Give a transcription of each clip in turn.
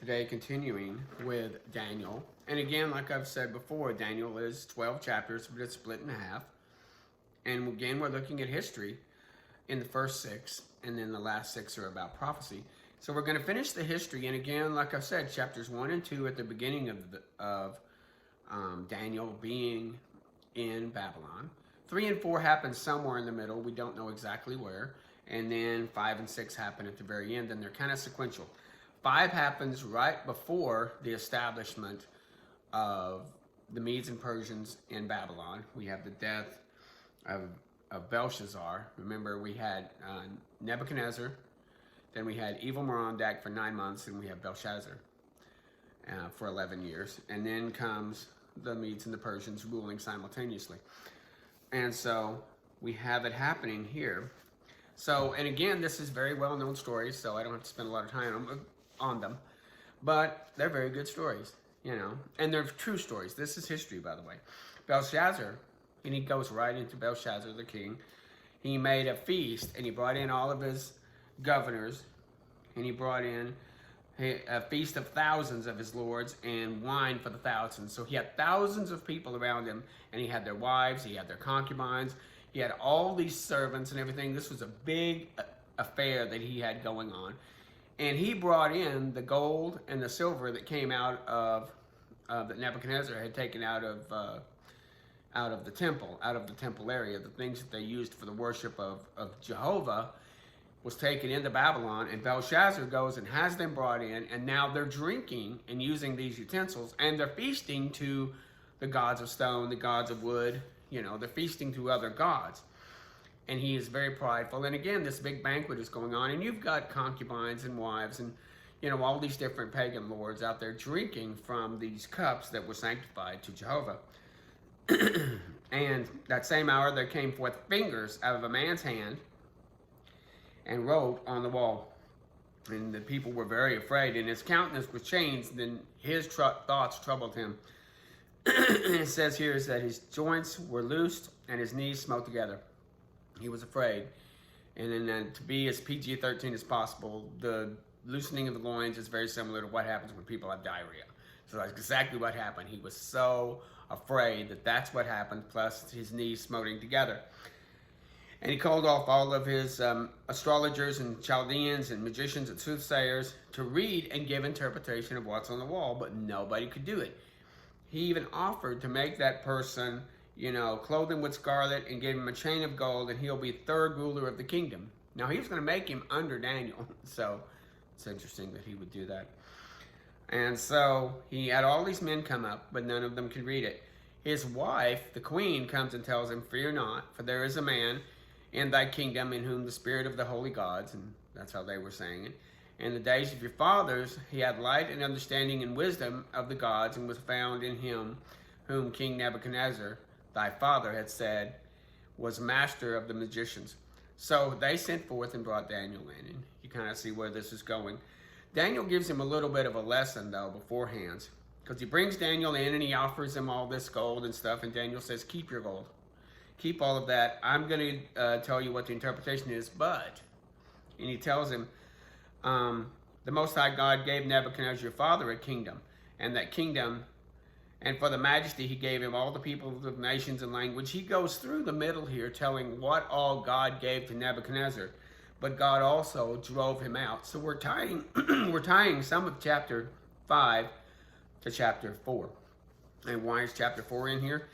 today, continuing with Daniel. And again, like I've said before, Daniel is 12 chapters, but it's split in half. And again, we're looking at history in the first 6, and then the last 6 are about prophecy. So we're going to finish the history. And again, like I've said, chapters 1 and 2 at the beginning of Daniel being in Babylon. 3 and 4 happen somewhere in the middle. We don't know exactly where. And then 5 and 6 happen at the very end, and they're kind of sequential. 5 happens right before the establishment of the Medes and Persians in Babylon. We have the death of Belshazzar. Remember, we had Nebuchadnezzar, then we had Evil Merodach for 9 months, and we have Belshazzar for 11 years. And then comes the Medes and the Persians ruling simultaneously. And so we have it happening here. So, and again, this is very well-known stories, so I don't have to spend a lot of time on them. But they're very good stories, you know. And they're true stories. This is history, by the way. Belshazzar, and he goes right into Belshazzar, the king. He made a feast, and he brought in all of his governors, and he brought in a feast of thousands of his lords and wine for the thousands. So he had thousands of people around him, and he had their wives, he had their concubines, he had all these servants and everything. This was a big affair that he had going on. And he brought in the gold and the silver that came out of that Nebuchadnezzar had taken out of the temple area. The things that they used for the worship of Jehovah was taken into Babylon, and Belshazzar goes and has them brought in, and now they're drinking and using these utensils, and they're feasting to the gods of stone, the gods of wood, you know, they're feasting to other gods. And he is very prideful. And again, this big banquet is going on, and you've got concubines and wives and, you know, all these different pagan lords out there drinking from these cups that were sanctified to Jehovah. And that same hour there came forth fingers out of a man's hand and wrote on the wall. And the people were very afraid, and his countenance was changed, then his thoughts troubled him. It says here is that his joints were loosed and his knees smote together. He was afraid. And then to be as PG-13 as possible, the loosening of the loins is very similar to what happens when people have diarrhea. So that's exactly what happened. He was so afraid that that's what happened, plus his knees smoting together. And he called off all of his astrologers and Chaldeans and magicians and soothsayers to read and give interpretation of what's on the wall, but nobody could do it. He even offered to make that person, you know, clothe him with scarlet and give him a chain of gold, and he'll be third ruler of the kingdom. Now, he was going to make him under Daniel, so it's interesting that he would do that. And so he had all these men come up, but none of them could read it. His wife, the queen, comes and tells him, "Fear not, for there is a man in thy kingdom in whom the spirit of the holy gods," and that's how they were saying it, "in the days of your fathers, he had light and understanding and wisdom of the gods, and was found in him whom King Nebuchadnezzar, thy father, had said, was master of the magicians." So they sent forth and brought Daniel in, and you kind of see where this is going. Daniel gives him a little bit of a lesson, though, beforehand, because he brings Daniel in and he offers him all this gold and stuff, and Daniel says, "Keep your gold. Keep all of that. I'm going to tell you what the interpretation is, but," and he tells him, "the Most High God gave Nebuchadnezzar your father a kingdom, and that kingdom, and for the majesty he gave him all the people of nations and language." He goes through the middle here telling what all God gave to Nebuchadnezzar, but God also drove him out. So we're tying we're tying some of chapter 5 to chapter 4. And why is chapter 4 in here?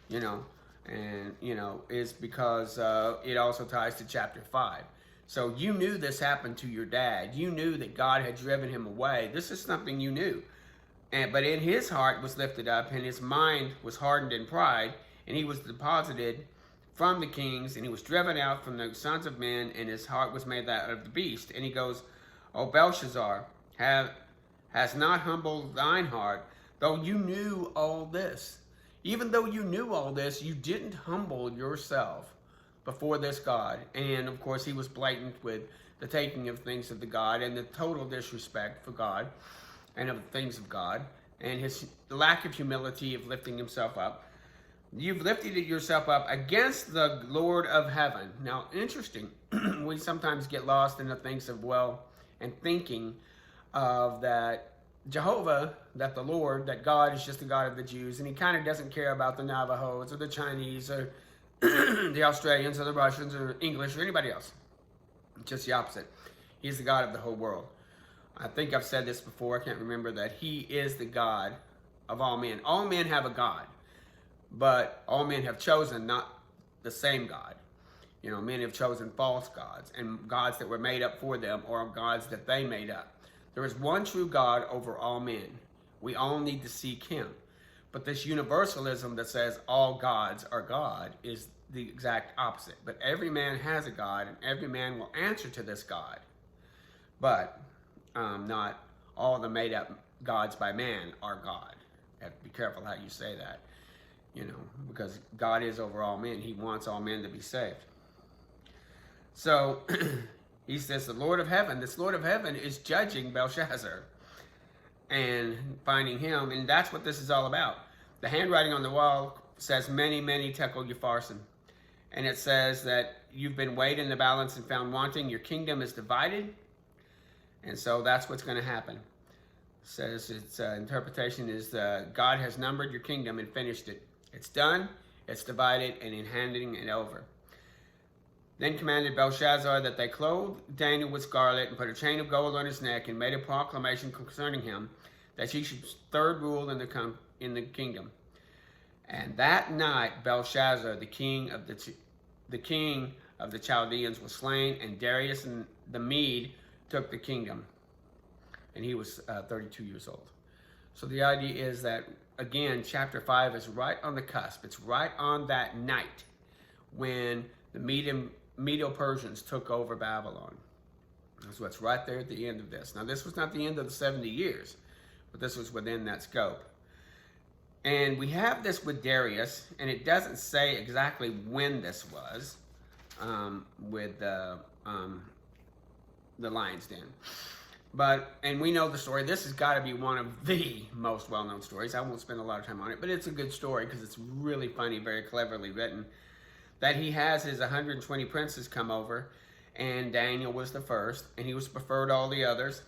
You know, and you know, is because it also ties to chapter 5. So you knew this happened to your dad. You knew that God had driven him away. This is something you knew. But in his heart was lifted up, and his mind was hardened in pride, and he was deposited from the kings, and he was driven out from the sons of men, and his heart was made that of the beast. And he goes, "O Belshazzar, has not humbled thine heart, though you knew all this." Even though you knew all this, you didn't humble yourself before this God. And of course, he was blatant with the taking of things of the God and the total disrespect for God and of the things of God, and the lack of humility of lifting himself up. You've lifted yourself up against the Lord of heaven. Now, interesting, we sometimes get lost in the things of, well, and thinking of that Jehovah, that the Lord, that God is just the God of the Jews, and he kind of doesn't care about the Navajos or the Chinese or the Australians or the Russians or English or anybody else. Just the opposite. He's the God of the whole world. I think I've said this before, I can't remember, that he is the God of all men. All men have a God, but all men have chosen not the same God. You know, men have chosen false gods and gods that were made up for them or gods that they made up. There is one true God over all men. We all need to seek him. But this universalism that says all gods are God is the exact opposite. But every man has a God, and every man will answer to this God. But not all the made up gods by man are God. You have to be careful how you say that, you know, because God is over all men. He wants all men to be saved. So he says the Lord of heaven, this Lord of heaven is judging Belshazzar and finding him, and that's what this is all about. The handwriting on the wall says, many, many tekel upharsin. And it says that you've been weighed in the balance and found wanting. Your kingdom is divided. And so that's what's going to happen. It says its interpretation is God has numbered your kingdom and finished it. It's done, it's divided, and in handing it over. Then commanded Belshazzar that they clothe Daniel with scarlet and put a chain of gold on his neck and made a proclamation concerning him that he should third rule in the kingdom. And that night Belshazzar, the king of the Chaldeans, was slain, and Darius and the Mede took the kingdom. And he was 32 years old. So the idea is that, again, chapter 5 is right on the cusp. It's right on that night when the Medo-Persians took over Babylon. So it's right there at the end of this. Now, this was not the end of the 70 years, but this was within that scope. And we have this with Darius, and it doesn't say exactly when this was with the lion's den. And we know the story. This has got to be one of the most well-known stories. I won't spend a lot of time on it, but it's a good story because it's really funny, very cleverly written. That he has his 120 princes come over, and Daniel was the first, and he was preferred all the others.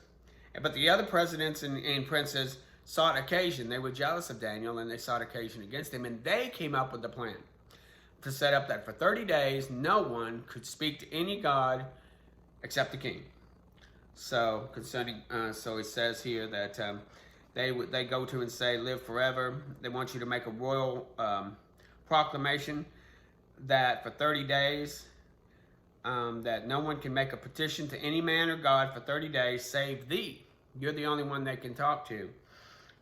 But the other presidents and princes sought occasion. They were jealous of Daniel, and they sought occasion against him, and they came up with the plan to set up that for 30 days, no one could speak to any god except the king. So so it says here that they go to and say, live forever. They want you to make a royal proclamation that for 30 days, that no one can make a petition to any man or God for 30 days save thee. You're the only one they can talk to.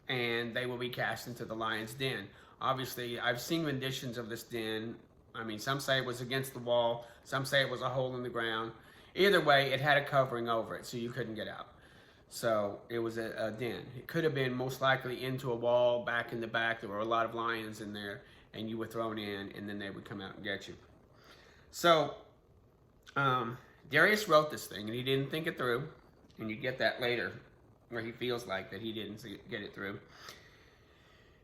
And they will be cast into the lion's den. Obviously, I've seen renditions of this den. I mean, some say it was against the wall. Some say it was a hole in the ground. Either way, it had a covering over it, so you couldn't get out. So it was a den. It could have been most likely into a wall back in the back. There were a lot of lions in there, and you were thrown in, and then they would come out and get you. So Darius wrote this thing, and he didn't think it through. And you get that later, where he feels like that he didn't get it through.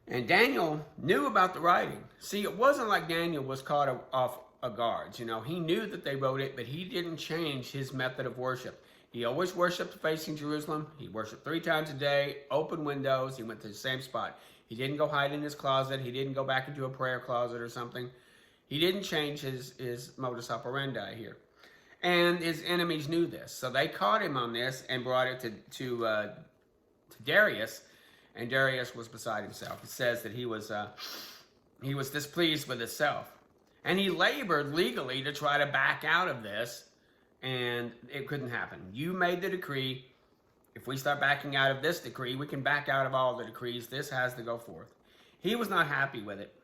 And Daniel knew about the writing. See, it wasn't like Daniel was caught off guard. You know, he knew that they wrote it, but he didn't change his method of worship. He always worshiped facing Jerusalem. He worshiped 3 times a day, open windows. He went to the same spot. He didn't go hide in his closet. He didn't go back into a prayer closet or something. He didn't change his modus operandi here. And his enemies knew this. So they caught him on this and brought it to Darius. And Darius was beside himself. It says that he was displeased with himself. And he labored legally to try to back out of this. And it couldn't happen. You made the decree. If we start backing out of this decree, we can back out of all the decrees. This has to go forth. He was not happy with it.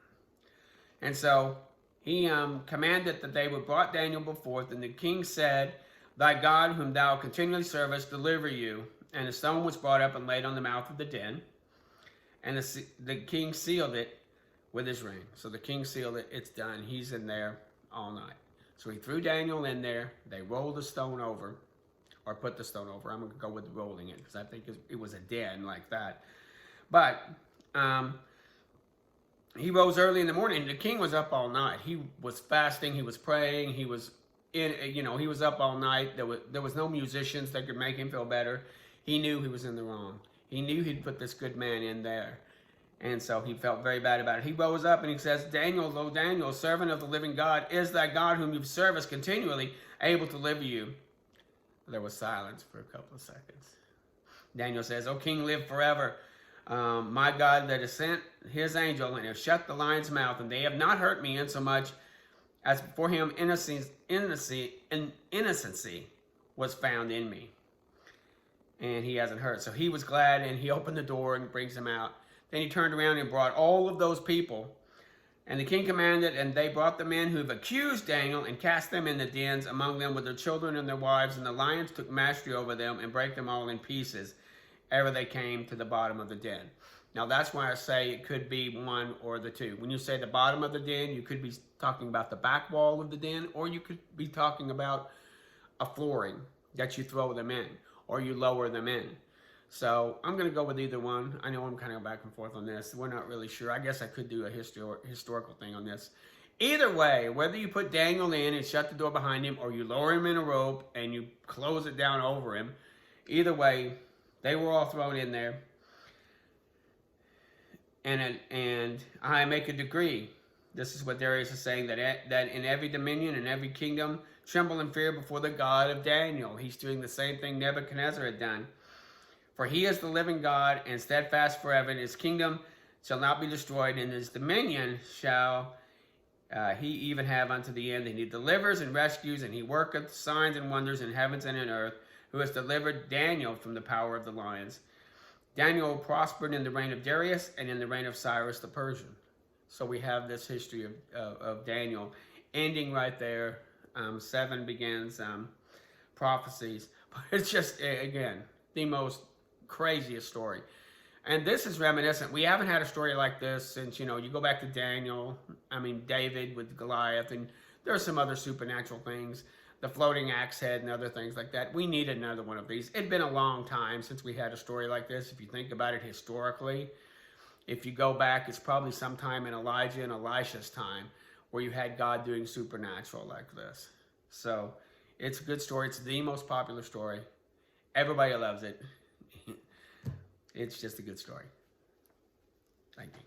And so he commanded that they were brought Daniel before, and the king said, thy God, whom thou continually servest, deliver you. And a stone was brought up and laid on the mouth of the den. And the king sealed it with his ring. So the king sealed it. It's done. He's in there all night. So he threw Daniel in there. They rolled the stone over, or put the stone over. I'm going to go with rolling it because I think it was a den like that. But he rose early in the morning. The king was up all night. He was fasting. He was praying. He was he was up all night. There was no musicians that could make him feel better. He knew he was in the wrong. He knew he'd put this good man in there. And so he felt very bad about it. He rose up and he says, Daniel, O Daniel, servant of the living God, is that God whom you've served continually able to deliver you? There was silence for a couple of seconds. Daniel says, O king, live forever. My God that has sent his angel and has shut the lion's mouth, and they have not hurt me insomuch as before him innocency was found in me. And he hasn't hurt. So he was glad, and he opened the door and brings him out. Then he turned around and brought all of those people. And the king commanded, and they brought the men who have accused Daniel and cast them in the dens, among them with their children and their wives. And the lions took mastery over them and brake them all in pieces, ever they came to the bottom of the den. Now that's why I say it could be one or the two. When you say the bottom of the den, you could be talking about the back wall of the den, or you could be talking about a flooring that you throw them in, or you lower them in. So I'm going to go with either one. I know I'm kind of back and forth on this. We're not really sure. I guess I could do a historical thing on this. Either way, whether you put Daniel in and shut the door behind him, or you lower him in a rope and you close it down over him, either way, they were all thrown in there. And I make a decree. This is what Darius is saying, that in every dominion and every kingdom, tremble and fear before the God of Daniel. He's doing the same thing Nebuchadnezzar had done. For he is the living God, and steadfast forever, and his kingdom shall not be destroyed, and his dominion shall he even have unto the end. And he delivers and rescues, and he worketh signs and wonders in heavens and in earth, who has delivered Daniel from the power of the lions. Daniel prospered in the reign of Darius and in the reign of Cyrus the Persian. So we have this history of Daniel ending right there. 7 begins prophecies. But it's just, again, the most craziest story. And this is reminiscent. We haven't had a story like this since, you go back to David with Goliath, and there are some other supernatural things, the floating axe head and other things like that. We need another one of these. It'd been a long time since we had a story like this. If you think about it historically, if you go back, it's probably sometime in Elijah and Elisha's time where you had God doing supernatural like this. So it's a good story. It's the most popular story. Everybody loves it. It's just a good story. Thank you.